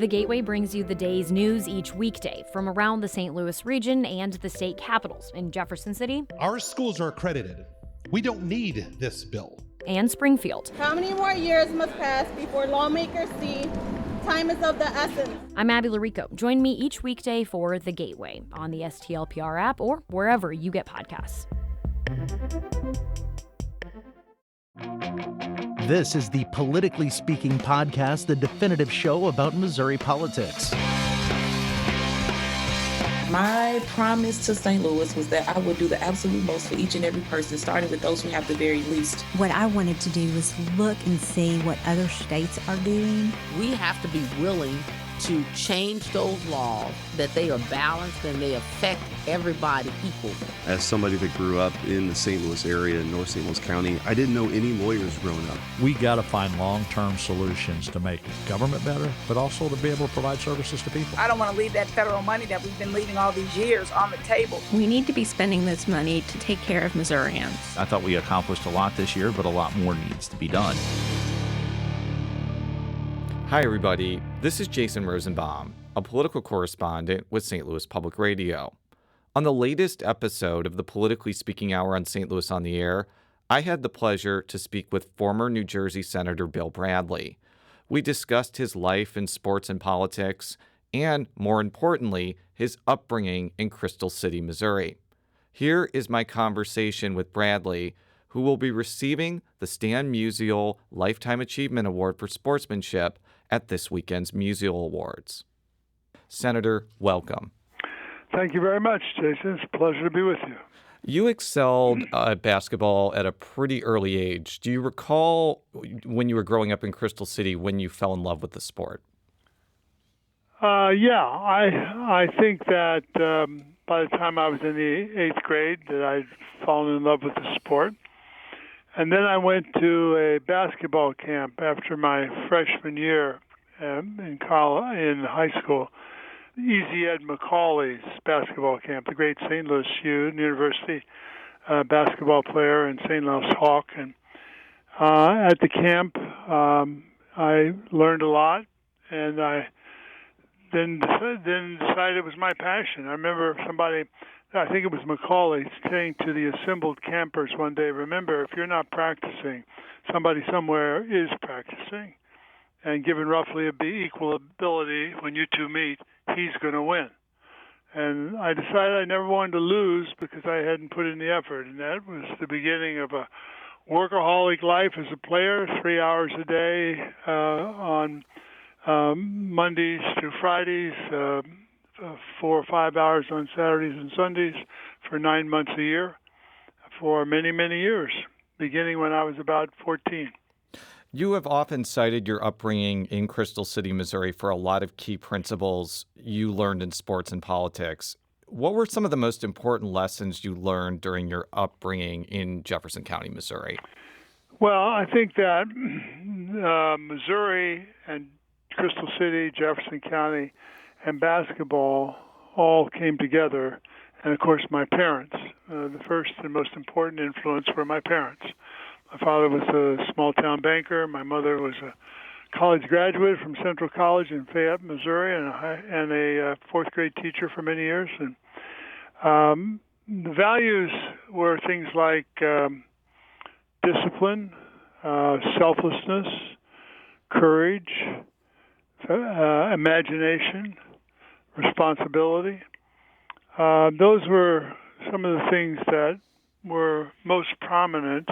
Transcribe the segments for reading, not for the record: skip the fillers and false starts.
The Gateway brings you the day's news each weekday from around the St. Louis region and the state capitals in Jefferson City. Our schools are accredited. We don't need this bill. And Springfield. How many more years must pass before lawmakers see time is of the essence? I'm Abby Larico. Join me each weekday for The Gateway on the STLPR app or wherever you get podcasts. This is the Politically Speaking podcast, the definitive show about Missouri politics. My promise to St. Louis was that I would do the absolute most for each and every person, starting with those who have the very least. What I wanted to do was look and see what other states are doing. We have to be willing to change those laws, that they are balanced and they affect everybody equally. As somebody that grew up in the St. Louis area, in North St. Louis County, I didn't know any lawyers growing up. We got to find long-term solutions to make government better, but also to be able to provide services to people. I don't want to leave that federal money that we've been leaving all these years on the table. We need to be spending this money to take care of Missourians. I thought we accomplished a lot this year, but a lot more needs to be done. Hi, everybody. This is Jason Rosenbaum, a political correspondent with St. Louis Public Radio. On the latest episode of the Politically Speaking Hour on St. Louis on the Air, I had the pleasure to speak with former New Jersey Senator Bill Bradley. We discussed his life in sports and politics, and, more importantly, his upbringing in Crystal City, Missouri. Here is my conversation with Bradley, who will be receiving the Stan Musial Lifetime Achievement Award for Sportsmanship at this weekend's Musial Awards. Senator, welcome. Thank you very much, Jason. It's a pleasure to be with you. You excelled at basketball at a pretty early age. Do you recall when you were growing up in Crystal City when you fell in love with the sport? Yeah, I think that by the time I was in the 8th grade that I'd fallen in love with the sport. And then I went to a basketball camp after my freshman year in high school. Easy Ed Macaulay's basketball camp, the great St. Louis University basketball player and St. Louis Hawk. And at the camp, I learned a lot, and I then decided it was my passion. I remember somebody, I think it was Macaulay, saying to the assembled campers one day, remember, if you're not practicing, somebody somewhere is practicing. And given roughly equal ability, when you two meet, he's going to win. And I decided I never wanted to lose because I hadn't put in the effort. And that was the beginning of a workaholic life as a player, 3 hours a day on Mondays through Fridays, 4 or 5 hours on Saturdays and Sundays for 9 months a year for many, many years, beginning when I was about 14. You have often cited your upbringing in Crystal City, Missouri for a lot of key principles you learned in sports and politics. What were some of the most important lessons you learned during your upbringing in Jefferson County, Missouri? Well, I think that Missouri and Crystal City, Jefferson County, and basketball all came together. And, of course, my parents. The first and most important influence were my parents. My father was a small-town banker. My mother was a college graduate from Central College in Fayette, Missouri, and a fourth-grade teacher for many years. And the values were things like discipline, selflessness, courage, imagination, responsibility. Those were some of the things that were most prominent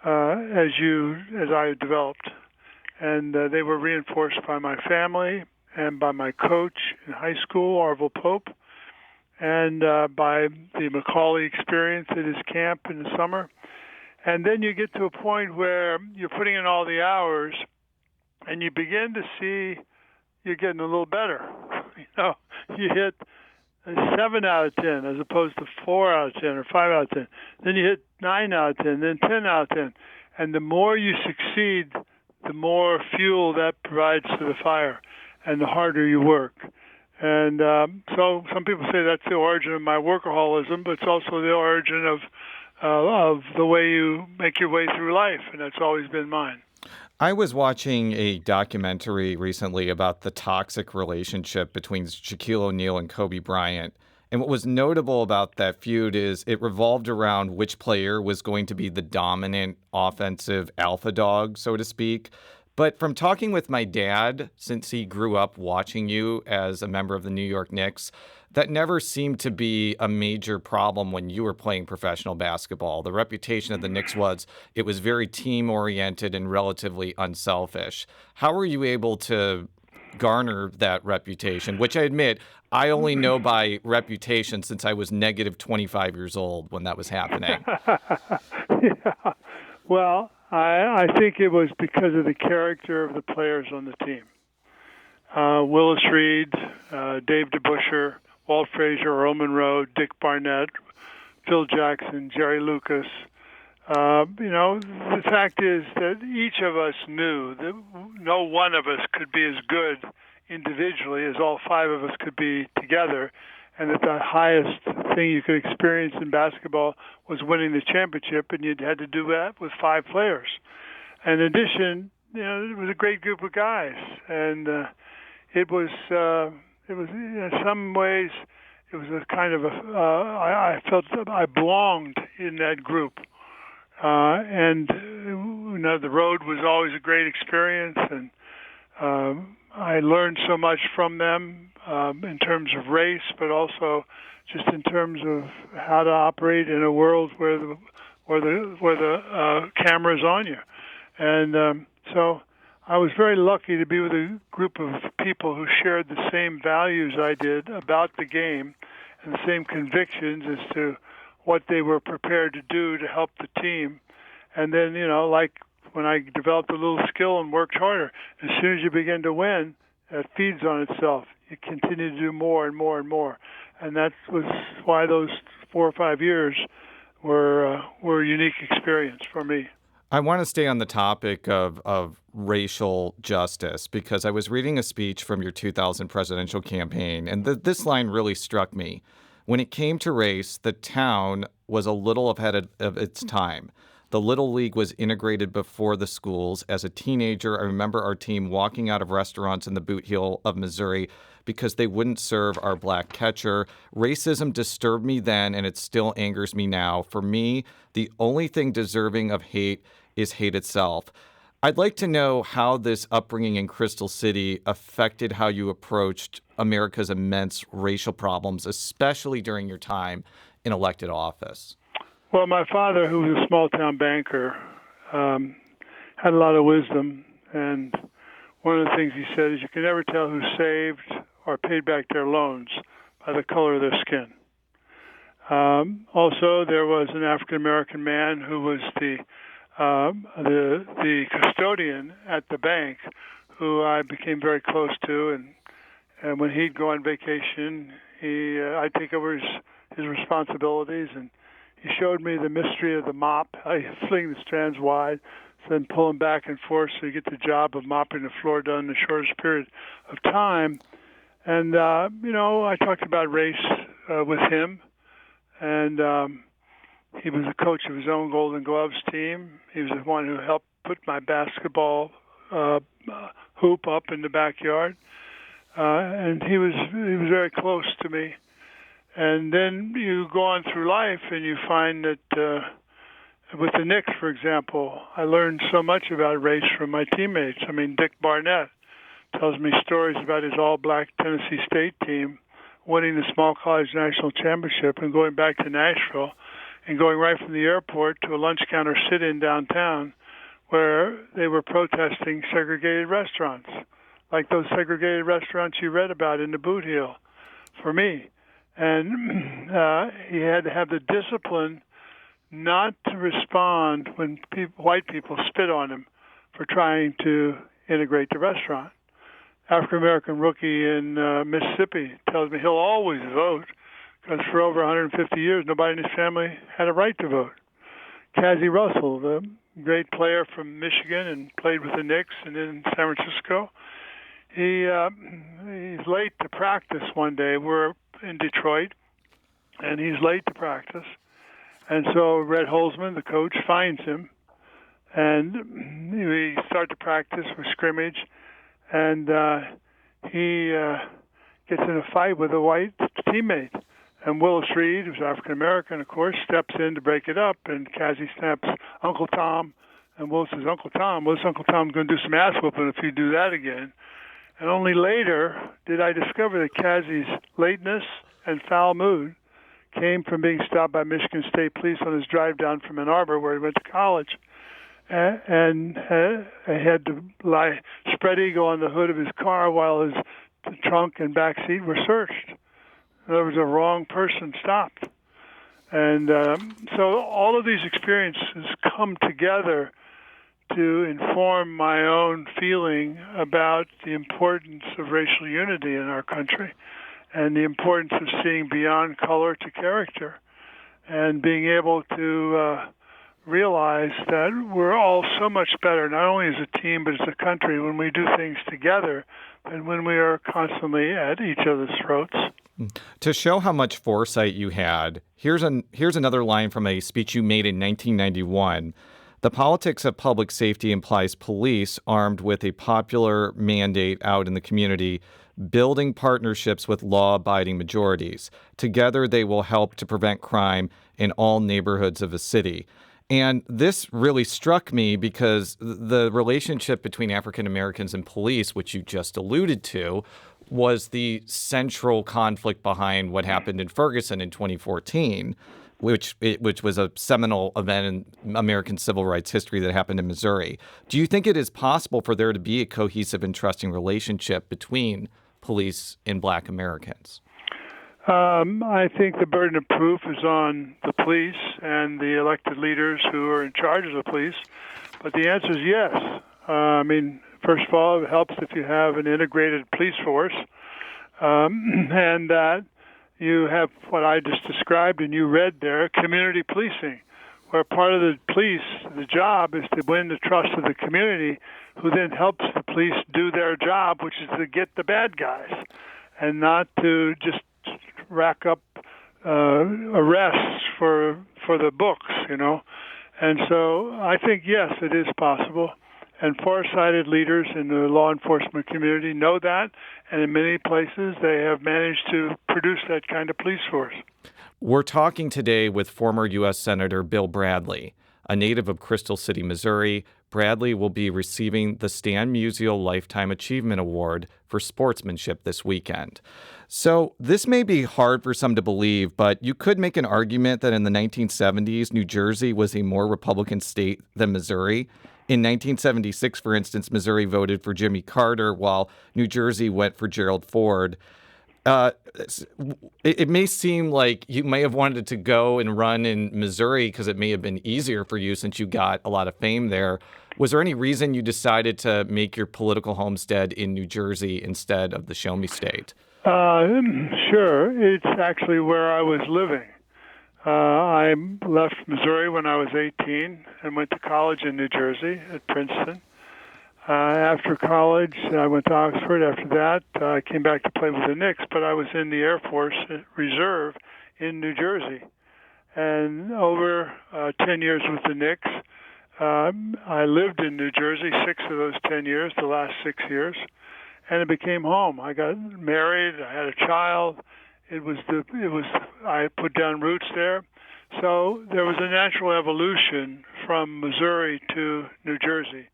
as I developed. And they were reinforced by my family and by my coach in high school, Orville Pope, and by the Macaulay experience at his camp in the summer. And then you get to a point where you're putting in all the hours and you begin to see you're getting a little better. You hit a 7 out of 10 as opposed to 4 out of 10 or 5 out of 10. Then you hit 9 out of 10, then 10 out of 10. And the more you succeed, the more fuel that provides to the fire and the harder you work. And so some people say that's the origin of my workaholism, but it's also the origin of the way you make your way through life, and that's always been mine. I was watching a documentary recently about the toxic relationship between Shaquille O'Neal and Kobe Bryant. And what was notable about that feud is it revolved around which player was going to be the dominant offensive alpha dog, so to speak. But from talking with my dad, since he grew up watching you as a member of the New York Knicks, that never seemed to be a major problem when you were playing professional basketball. The reputation of the Knicks was it was very team-oriented and relatively unselfish. How were you able to garner that reputation, which I admit I only know by reputation since I was negative 25 years old when that was happening? Yeah. Well, I think it was because of the character of the players on the team. Willis Reed, Dave DeBusschere, Walt Frazier, Earl Monroe, Dick Barnett, Phil Jackson, Jerry Lucas. The fact is that each of us knew that no one of us could be as good individually as all five of us could be together, and that the highest thing you could experience in basketball was winning the championship, and you had to do that with five players. In addition, it was a great group of guys, and it was in some ways it was a kind of I felt I belonged in that group, and the road was always a great experience, and I learned so much from them in terms of race, but also just in terms of how to operate in a world where the camera's on you, and so I was very lucky to be with a group of people who shared the same values I did about the game and the same convictions as to what they were prepared to do to help the team. And then, like when I developed a little skill and worked harder, as soon as you begin to win, it feeds on itself. You continue to do more and more and more. And that was why those 4 or 5 years were a unique experience for me. I want to stay on the topic of racial justice because I was reading a speech from your 2000 presidential campaign, and this line really struck me. When it came to race, the town was a little ahead of its time. The Little League was integrated before the schools. As a teenager, I remember our team walking out of restaurants in the Boot Heel of Missouri because they wouldn't serve our black catcher. Racism disturbed me then, and it still angers me now. For me, the only thing deserving of hate is hate itself. I'd like to know how this upbringing in Crystal City affected how you approached America's immense racial problems, especially during your time in elected office. Well, my father, who was a small-town banker, had a lot of wisdom, and one of the things he said is you can never tell who saved or paid back their loans by the color of their skin. Also, there was an African-American man who was the custodian at the bank, who I became very close to, and when he'd go on vacation, I'd take over his responsibilities, and he showed me the mystery of the mop, how you fling the strands wide, then pull them back and forth so you get the job of mopping the floor done in the shortest period of time. And, I talked about race with him, and he was a coach of his own Golden Gloves team. He was the one who helped put my basketball hoop up in the backyard, and he was very close to me. And then you go on through life and you find that with the Knicks, for example, I learned so much about race from my teammates. I mean, Dick Barnett tells me stories about his all-black Tennessee State team winning the small college national championship and going back to Nashville and going right from the airport to a lunch counter sit-in downtown where they were protesting segregated restaurants, like those segregated restaurants you read about in the Boot Heel, for me. And he had to have the discipline not to respond when white people spit on him for trying to integrate the restaurant. African-American rookie in Mississippi tells me he'll always vote because for over 150 years, nobody in his family had a right to vote. Cassie Russell, the great player from Michigan and played with the Knicks and in San Francisco, he's late to practice one day. We're in Detroit, and he's late to practice. And so Red Holzman, the coach, finds him And we start to practice for scrimmage, and he gets in a fight with a white teammate. And Willis Reed, who's African-American, of course, steps in to break it up, and Cassie snaps Uncle Tom, and Willis says, Uncle Tom, Uncle Tom's going to do some ass whooping if you do that again. And only later did I discover that Cassie's lateness and foul mood came from being stopped by Michigan State Police on his drive down from Ann Arbor, where he went to college. And I had to lie spread eagle on the hood of his car while his trunk and back seat were searched. There was a wrong person stopped. And so all of these experiences come together to inform my own feeling about the importance of racial unity in our country and the importance of seeing beyond color to character and being able to realize that we're all so much better, not only as a team, but as a country, when we do things together than when we are constantly at each other's throats. To show how much foresight you had, here's another line from a speech you made in 1991. The politics of public safety implies police armed with a popular mandate out in the community, building partnerships with law-abiding majorities. Together, they will help to prevent crime in all neighborhoods of a city. And this really struck me because the relationship between African Americans and police, which you just alluded to, was the central conflict behind what happened in Ferguson in 2014, which was a seminal event in American civil rights history that happened in Missouri. Do you think it is possible for there to be a cohesive and trusting relationship between police and Black Americans? I think the burden of proof is on the police and the elected leaders who are in charge of the police. But the answer is yes. First of all, it helps if you have an integrated police force and that you have what I just described and you read there, community policing, where part of the police, the job is to win the trust of the community, who then helps the police do their job, which is to get the bad guys and not to just rack up arrests for the books, And so I think, yes, it is possible. And farsighted leaders in the law enforcement community know that, and in many places they have managed to produce that kind of police force. We're talking today with former U.S. Senator Bill Bradley, a native of Crystal City, Missouri. Bradley will be receiving the Stan Musial Lifetime Achievement Award for sportsmanship this weekend. So this may be hard for some to believe, but you could make an argument that in the 1970s, New Jersey was a more Republican state than Missouri. In 1976, for instance, Missouri voted for Jimmy Carter while New Jersey went for Gerald Ford. It may seem like you may have wanted to go and run in Missouri because it may have been easier for you since you got a lot of fame there. Was there any reason you decided to make your political homestead in New Jersey instead of the Show Me State? Sure. It's actually where I was living. I left Missouri when I was 18 and went to college in New Jersey at Princeton. After college, I went to Oxford. After that, I came back to play with the Knicks, but I was in the Air Force Reserve in New Jersey. And over 10 years with the Knicks, I lived in New Jersey 6 of those 10 years, the last 6 years, and it became home. I got married. I had a child. I put down roots there. So there was a natural evolution from Missouri to New Jersey.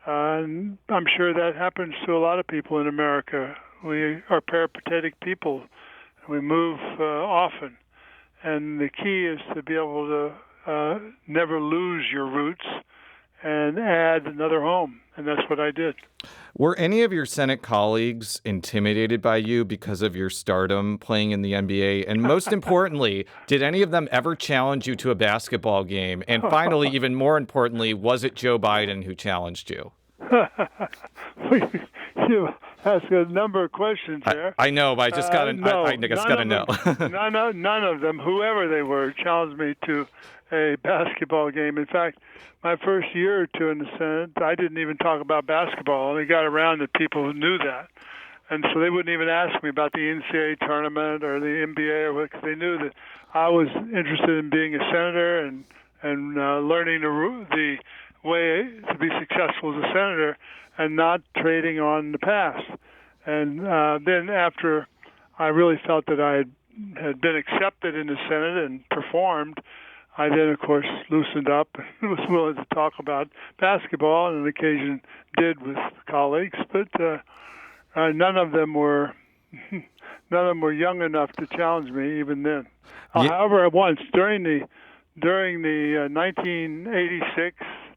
And I'm sure that happens to a lot of people in America. We are peripatetic people. We move often. And the key is to be able to never lose your roots and add another home. And that's what I did. Were any of your Senate colleagues intimidated by you because of your stardom playing in the NBA? And most importantly, did any of them ever challenge you to a basketball game? And finally, even more importantly, was it Joe Biden who challenged you? You ask a number of questions there. I know, but I just got to know. None of them, whoever they were, challenged me to a basketball game. In fact, my first year or two in the Senate, I didn't even talk about basketball. I only got around to people who knew that. And so they wouldn't even ask me about the NCAA tournament or the NBA or what, because they knew that I was interested in being a senator and learning way to be successful as a senator and not trading on the past. And then after I really felt that I had been accepted in the Senate and performed, I then, of course, loosened up and was willing to talk about basketball, and on occasion did with colleagues. But none of them were young enough to challenge me even then. However, once during the 1986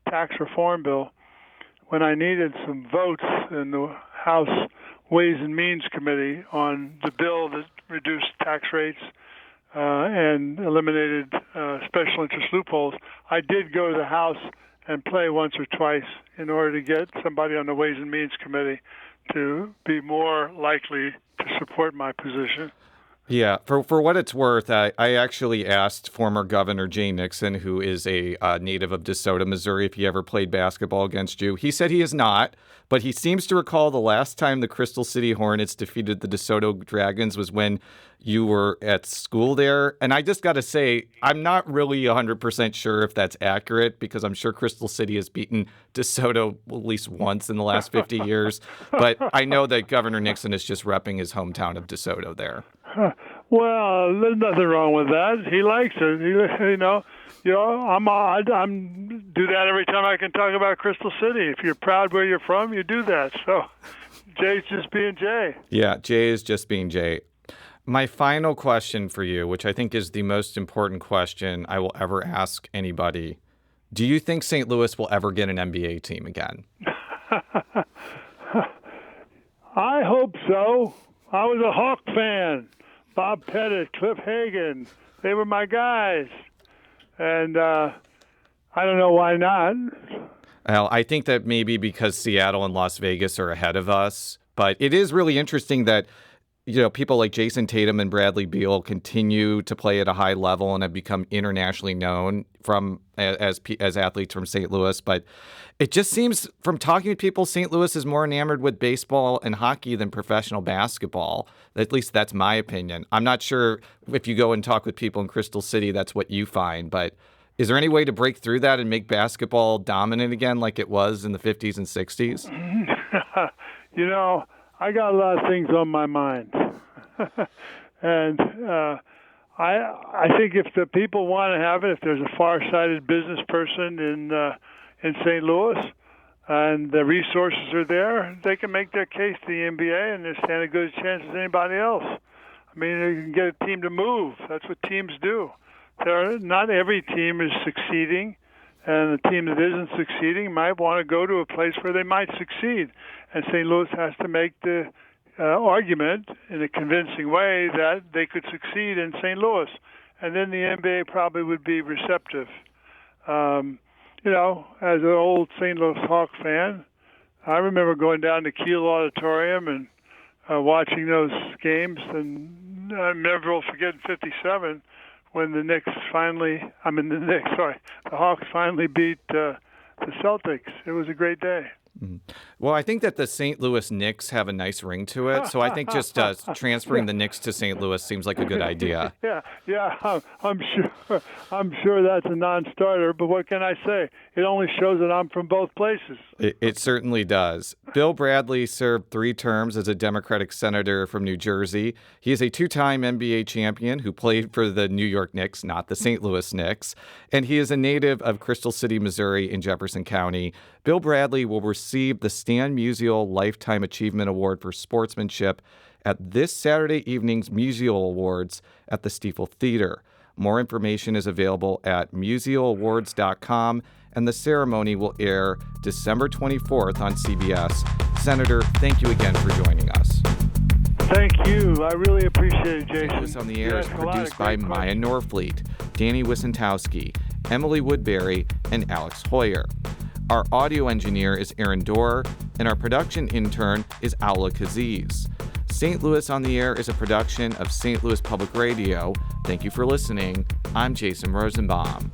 tax reform bill, when I needed some votes in the House Ways and Means Committee on the bill that reduced tax rates and eliminated special interest loopholes, I did go to the House and play once or twice in order to get somebody on the Ways and Means Committee to be more likely to support my position. Yeah, for what it's worth, I actually asked former Governor Jay Nixon, who is a native of DeSoto, Missouri, if he ever played basketball against you. He said he has not, but he seems to recall the last time the Crystal City Hornets defeated the DeSoto Dragons was when you were at school there. And I just got to say, I'm not really 100% sure if that's accurate, because I'm sure Crystal City has beaten DeSoto at least once in the last 50 years. But I know that Governor Nixon is just repping his hometown of DeSoto there. Well, there's nothing wrong with that. He likes it. I'm do that every time I can talk about Crystal City. If you're proud where you're from, you do that. So Jay's just being Jay. Yeah, Jay is just being Jay. My final question for you, which I think is the most important question I will ever ask anybody. Do you think St. Louis will ever get an NBA team again? I hope so. I was a Hawk fan. Bob Pettit, Cliff Hagan, they were my guys. And I don't know why not. Well, I think that maybe because Seattle and Las Vegas are ahead of us. But it is really interesting that, people like Jason Tatum and Bradley Beal continue to play at a high level and have become internationally known as athletes from St. Louis. But it just seems, from talking to people, St. Louis is more enamored with baseball and hockey than professional basketball. At least that's my opinion. I'm not sure if you go and talk with people in Crystal City, that's what you find. But is there any way to break through that and make basketball dominant again like it was in the 50s and 60s? I got a lot of things on my mind. And I think if the people want to have it, if there's a far-sighted business person in St. Louis and the resources are there, they can make their case to the NBA and they stand a good chance as anybody else. I mean, you can get a team to move. That's what teams do. Not every team is succeeding, and the team that isn't succeeding might want to go to a place where they might succeed. And St. Louis has to make the argument in a convincing way that they could succeed in St. Louis. And then the NBA probably would be receptive. As an old St. Louis Hawk fan, I remember going down to Kiel Auditorium and watching those games. And I never will forget in '57 when the Hawks finally beat the Celtics. It was a great day. Well, I think that the St. Louis Knicks have a nice ring to it, so I think just transferring the Knicks to St. Louis seems like a good idea. Yeah, I'm sure that's a non-starter, but what can I say? It only shows that I'm from both places. It certainly does. Bill Bradley served 3 terms as a Democratic senator from New Jersey. He is a 2-time NBA champion who played for the New York Knicks, not the St. Louis Knicks, and he is a native of Crystal City, Missouri in Jefferson County. Bill Bradley will receive the Stan Musial Lifetime Achievement Award for Sportsmanship at this Saturday evening's Musial Awards at the Stiefel Theater. More information is available at musialawards.com, and the ceremony will air December 24th on CBS. Senator, thank you again for joining us. Thank you. I really appreciate it, Jason. St. Louis on the Air is produced by Maya Norfleet, Danny Wissentowski, Emily Woodbury, and Alex Hoyer. Our audio engineer is Aaron Dorr, and our production intern is Aula Kaziz. St. Louis on the Air is a production of St. Louis Public Radio. Thank you for listening. I'm Jason Rosenbaum.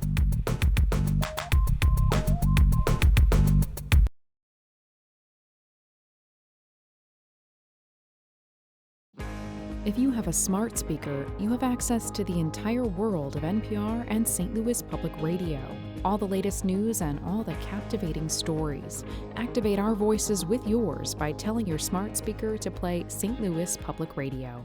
If you have a smart speaker, you have access to the entire world of NPR and St. Louis Public Radio. all the latest news and all the captivating stories. Activate our voices with yours by telling your smart speaker to play St. Louis Public Radio.